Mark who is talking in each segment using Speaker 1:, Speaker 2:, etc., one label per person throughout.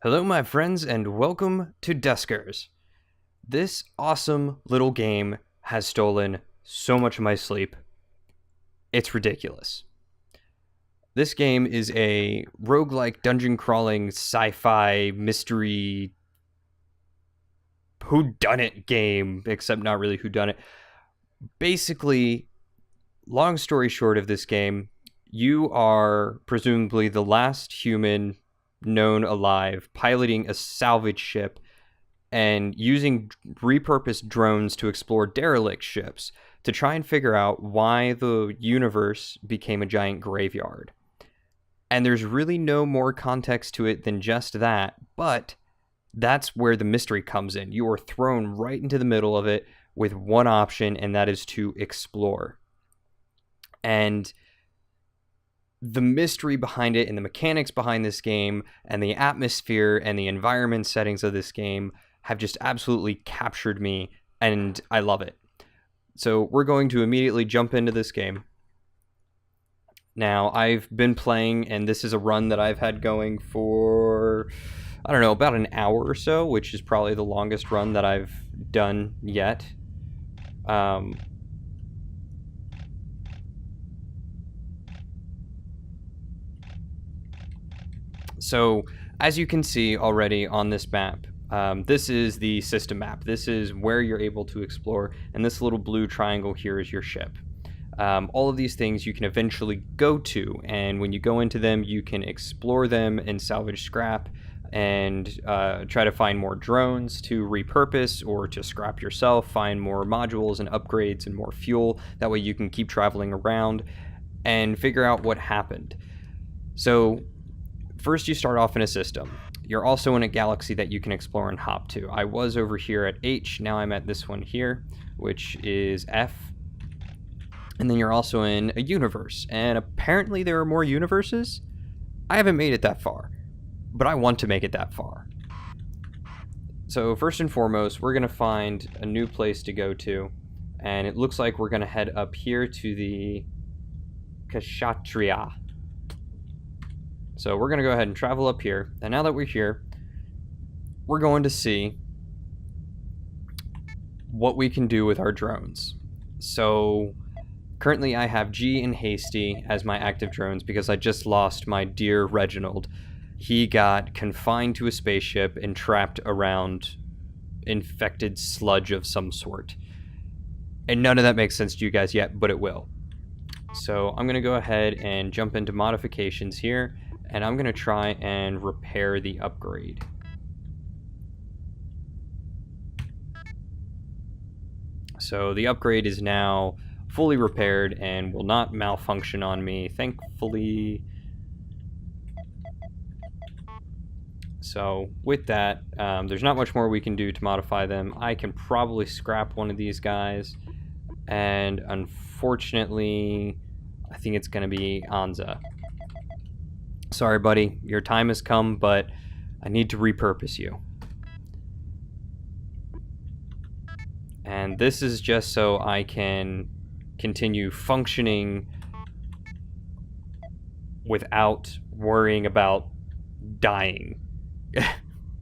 Speaker 1: Hello, my friends, and welcome to Duskers. This awesome little game has stolen so much of my sleep. It's ridiculous. This game is a roguelike dungeon crawling sci-fi mystery whodunit game, except not really whodunit. Basically, long story short of this game, you are presumably the last human known alive piloting a salvage ship and using repurposed drones to explore derelict ships to try and figure out why the universe became a giant graveyard. And there's really no more context to it than just that, but that's where the mystery comes in. You are thrown right into the middle of it with one option, and that is to explore. And the mystery behind it and the mechanics behind this game and the atmosphere and the environment settings of this game have just absolutely captured me, and I love it. So we're going to immediately jump into this game. Now, I've been playing, and this is a run that I've had going for, I don't know, about an hour or so, which is probably the longest run that I've done yet. So, as you can see already on this map, this is the system map. This is where you're able to explore, and this little blue triangle here is your ship. All of these things you can eventually go to, and when you go into them, you can explore them and salvage scrap and try to find more drones to repurpose or to scrap yourself, find more modules and upgrades and more fuel. That way you can keep traveling around and figure out what happened. So first, you start off in a system. You're also in a galaxy that you can explore and hop to. I was over here at H, now I'm at this one here, which is F. And then you're also in a universe, and apparently there are more universes. I haven't made it that far, but I want to make it that far. So first and foremost, we're going to find a new place to go to, and it looks like we're going to head up here to the Kshatriya. So we're going to go ahead and travel up here, and now that we're here, we're going to see what we can do with our drones. So currently I have G and Hasty as my active drones because I just lost my dear Reginald. He got confined to a spaceship and trapped around infected sludge of some sort. And none of that makes sense to you guys yet, but it will. So I'm going to go ahead and jump into modifications here, and I'm going to try and repair the upgrade. So the upgrade is now fully repaired and will not malfunction on me, thankfully. So with that, there's not much more we can do to modify them. I can probably scrap one of these guys, and unfortunately, I think it's going to be Anza. Sorry, buddy, your time has come, but I need to repurpose you. And this is just so I can continue functioning without worrying about dying,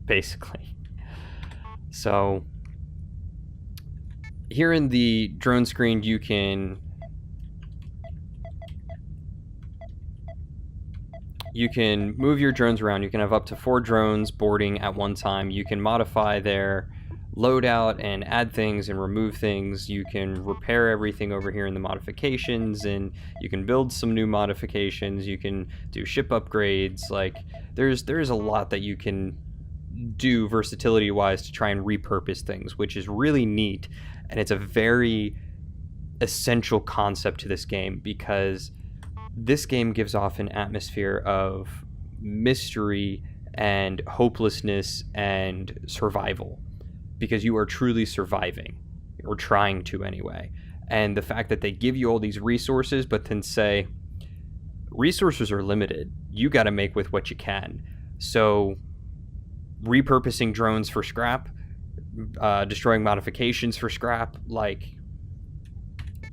Speaker 1: basically. So here in the drone screen, you can move your drones around. You can have up to 4 drones boarding at one time. You can modify their loadout and add things and remove things. You can repair everything over here in the modifications, and you can build some new modifications. You can do ship upgrades. Like there's a lot that you can do versatility wise to try and repurpose things, which is really neat, and it's a very essential concept to this game because this game gives off an atmosphere of mystery and hopelessness and survival, because you are truly surviving, or trying to anyway. And the fact that they give you all these resources, but then say, resources are limited. You got to make with what you can. So repurposing drones for scrap, destroying modifications for scrap, like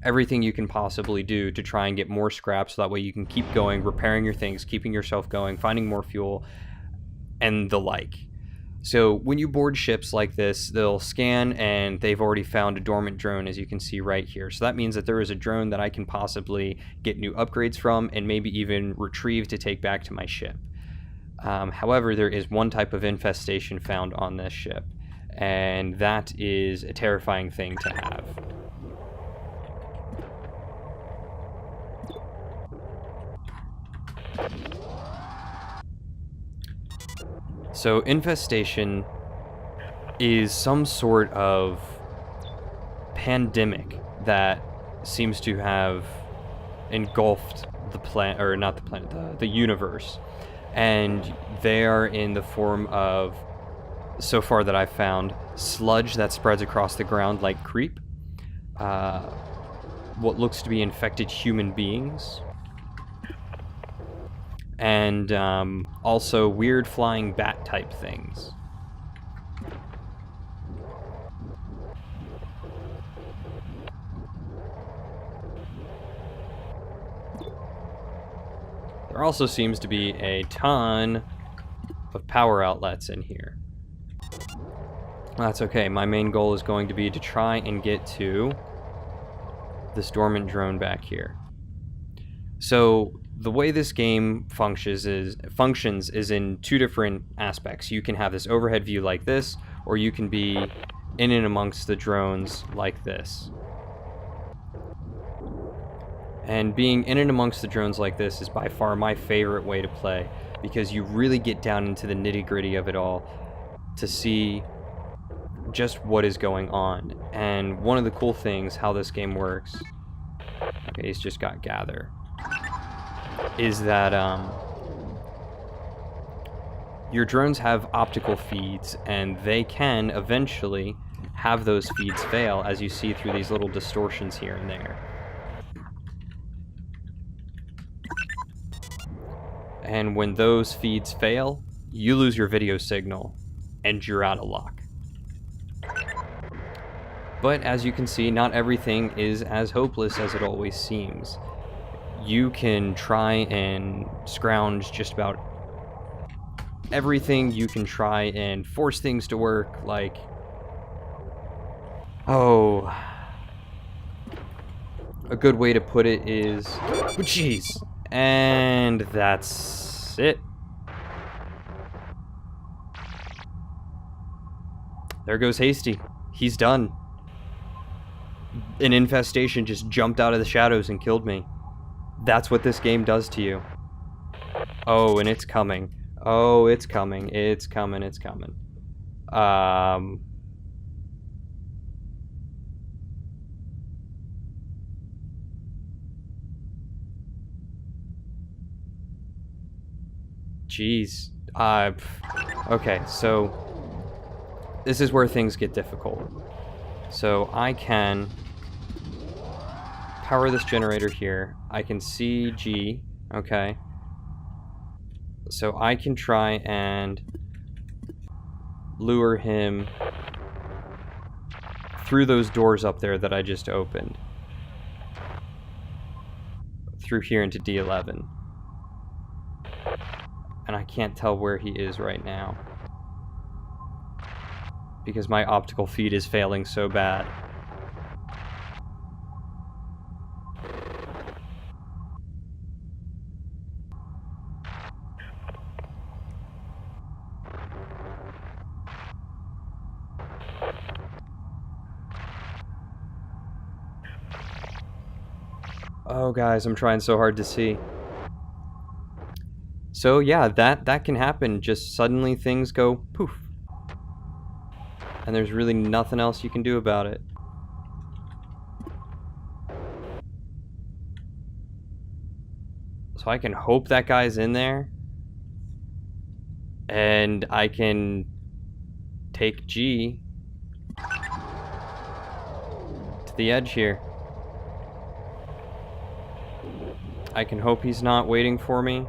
Speaker 1: everything you can possibly do to try and get more scrap so that way you can keep going, repairing your things, keeping yourself going, finding more fuel. and the like. So when you board ships like this, they'll scan and they've already found a dormant drone, as you can see right here. So that means that there is a drone that I can possibly get new upgrades from and maybe even retrieve to take back to my ship. However, there is one type of infestation found on this ship, and that is a terrifying thing to have. So infestation is some sort of pandemic that seems to have engulfed the planet, or not the planet, the universe. And they are in the form of, so far that I've found, sludge that spreads across the ground like creep, what looks to be infected human beings, and also weird flying bat type things. There also seems to be a ton of power outlets in here. That's okay. My main goal is going to be to try and get to this dormant drone back here. So the way this game functions is in two different aspects. You can have this overhead view like this, or you can be in and amongst the drones like this. And being in and amongst the drones like this is by far my favorite way to play, because you really get down into the nitty-gritty of it all to see just what is going on. And one of the cool things, how this game works, okay, he's just got gather, is that your drones have optical feeds, and they can eventually have those feeds fail, as you see through these little distortions here and there. And when those feeds fail, you lose your video signal, and you're out of luck. But as you can see, not everything is as hopeless as it always seems. You can try and scrounge just about everything. You can try and force things to work, like... Oh... A good way to put it is... Oh, jeez! And that's it. There goes Hasty. He's done. An infestation just jumped out of the shadows and killed me. That's what this game does to you. Oh, and it's coming. Oh, it's coming. It's coming. It's coming. Jeez. Okay, so this is where things get difficult. So I can power this generator here. I can see G. Okay. So I can try and lure him through those doors up there that I just opened. Through here into D11. And I can't tell where he is right now, because my optical feed is failing so bad. Oh, guys, I'm trying so hard to see. So yeah, that can happen. Just suddenly things go poof. And there's really nothing else you can do about it. So I can hope that guy's in there. And I can take G to the edge here. I can hope he's not waiting for me.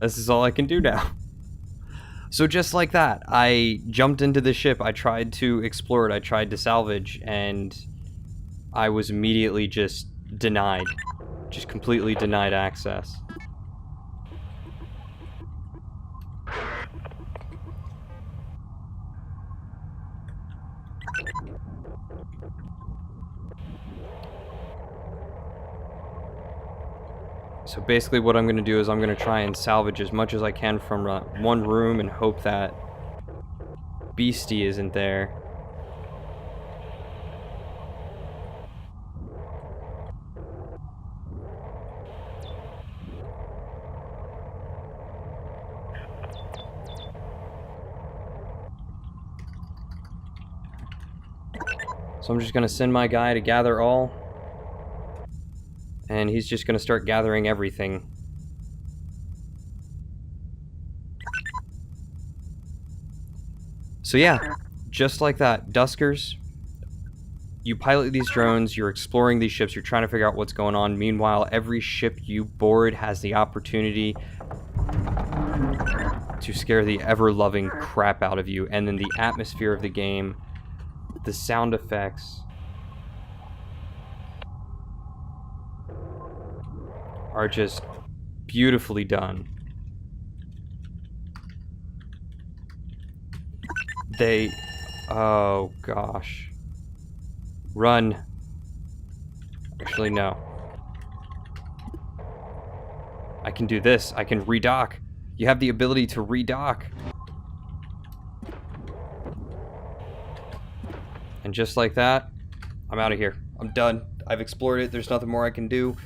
Speaker 1: This is all I can do now. So just like that, I jumped into the ship. I tried to explore it. I tried to salvage, and I was immediately just denied. Just completely denied access. So basically what I'm going to do is I'm going to try and salvage as much as I can from one room and hope that Beastie isn't there. So I'm just going to send my guy to gather all. And he's just going to start gathering everything. So yeah, just like that, Duskers, you pilot these drones, you're exploring these ships, you're trying to figure out what's going on. Meanwhile, every ship you board has the opportunity to scare the ever-loving crap out of you. And then the atmosphere of the game, the sound effects are just beautifully done. Oh gosh. Run. Actually, no. I can do this. I can redock. You have the ability to redock. And just like that, I'm out of here. I'm done. I've explored it. There's nothing more I can do.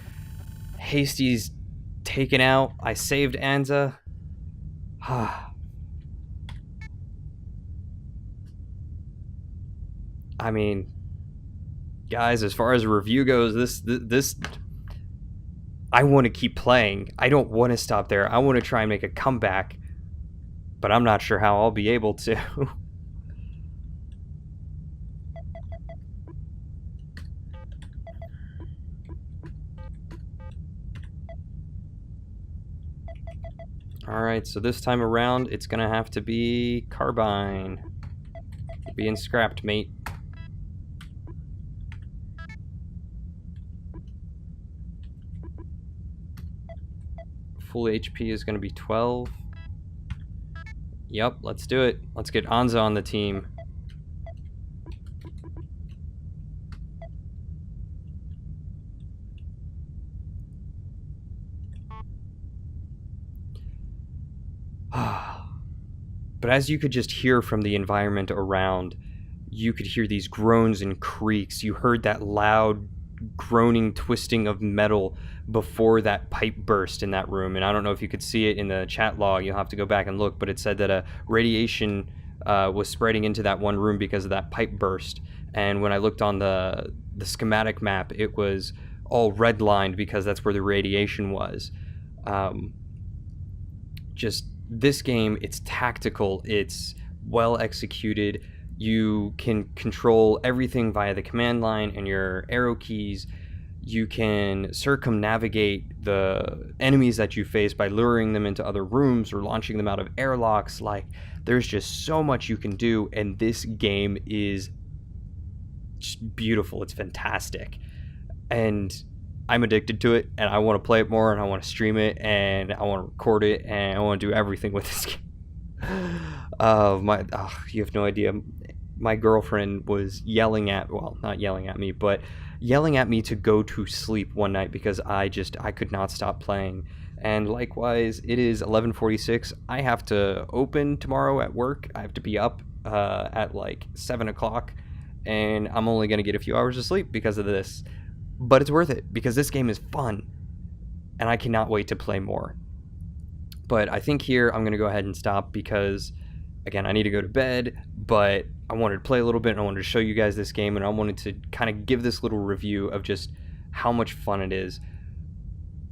Speaker 1: Hasty's taken out. I saved Anza. I mean, guys, as far as a review goes, this I want to keep playing. I don't want to stop there. I want to try and make a comeback, but I'm not sure how I'll be able to. Alright, so this time around, it's gonna have to be Carbine. You're being scrapped, mate. Full HP is gonna be 12. Yep, let's do it. Let's get Anza on the team. But as you could just hear from the environment around, you could hear these groans and creaks. You heard that loud groaning, twisting of metal before that pipe burst in that room. And I don't know if you could see it in the chat log. You'll have to go back and look. But it said that a radiation was spreading into that one room because of that pipe burst. And when I looked on the schematic map, it was all redlined because that's where the radiation was. Just this game, it's tactical, it's well executed. You can control everything via the command line and your arrow keys. You can circumnavigate the enemies that you face by luring them into other rooms or launching them out of airlocks. Like, there's just so much you can do, and this game is just beautiful. It's fantastic. And I'm addicted to it, and I want to play it more, and I want to stream it, and I want to record it, and I want to do everything with this game. You have no idea. My girlfriend was yelling at, well, not yelling at me, but yelling at me to go to sleep one night because I could not stop playing. And likewise, it is 11:46. I have to open tomorrow at work. I have to be up at like 7 o'clock, and I'm only going to get a few hours of sleep because of this. But it's worth it because this game is fun, and I cannot wait to play more. But I think here I'm going to go ahead and stop because, again, I need to go to bed, but I wanted to play a little bit, and I wanted to show you guys this game, and I wanted to kind of give this little review of just how much fun it is.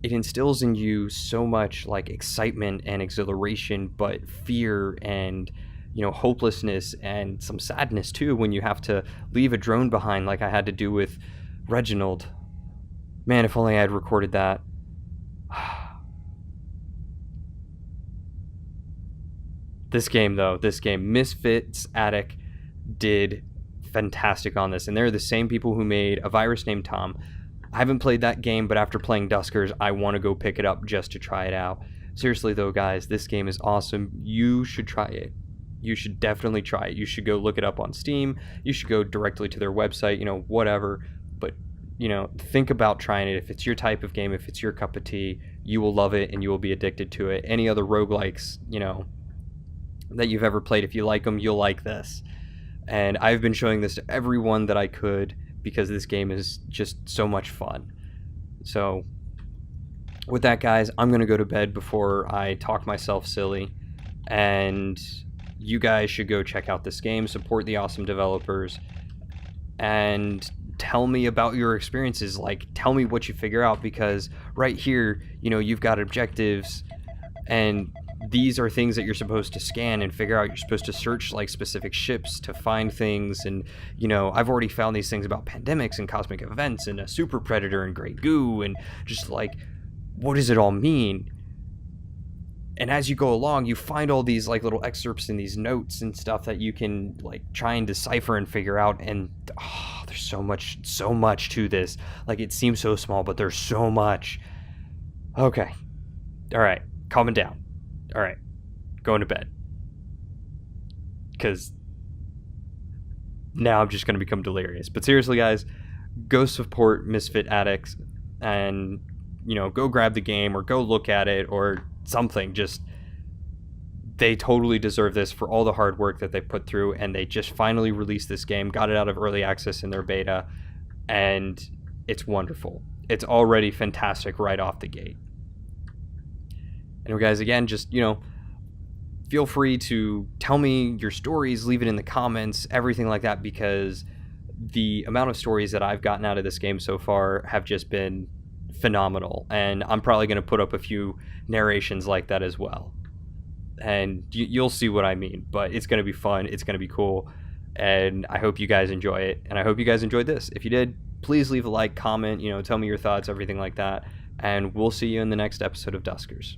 Speaker 1: It instills in you so much like excitement and exhilaration, but fear and, you know, hopelessness and some sadness too when you have to leave a drone behind like I had to do with Reginald. Man, if only I had recorded that. This game, though, Misfits Attic did fantastic on this, and they're the same people who made A Virus Named Tom. I haven't played that game, but after playing Duskers, I want to go pick it up just to try it out. Seriously, though, guys, this game is awesome. You should try it. You should definitely try it. You should go look it up on Steam. You should go directly to their website, whatever. But, think about trying it. If it's your type of game, if it's your cup of tea, you will love it and you will be addicted to it. Any other roguelikes, that you've ever played, if you like them, you'll like this. And I've been showing this to everyone that I could because this game is just so much fun. So with that, guys, I'm going to go to bed before I talk myself silly. And you guys should go check out this game, support the awesome developers, and tell me about your experiences. Like, tell me what you figure out, because right here, you've got objectives, and these are things that you're supposed to scan and figure out. You're supposed to search like specific ships to find things, and I've already found these things about pandemics and cosmic events and a super predator and gray goo, and just like, what does it all mean? And as you go along, you find all these like little excerpts in these notes and stuff that you can like try and decipher and figure out. And there's so much to this. Like, it seems so small, but there's so much. Okay, all right, calming down. All right, going to bed, because now I'm just going to become delirious. But seriously, guys, go support Misfit Addicts, and go grab the game or go look at it or something. Just, they totally deserve this for all the hard work that they put through, and they just finally released this game, got it out of early access in their beta, and it's wonderful. It's already fantastic right off the gate. And guys, again, just, feel free to tell me your stories, leave it in the comments, everything like that, because the amount of stories that I've gotten out of this game so far have just been phenomenal. And I'm probably going to put up a few narrations like that as well. And you'll see what I mean, but it's going to be fun. It's going to be cool. And I hope you guys enjoy it. And I hope you guys enjoyed this. If you did, please leave a like, comment, tell me your thoughts, everything like that. And we'll see you in the next episode of Duskers.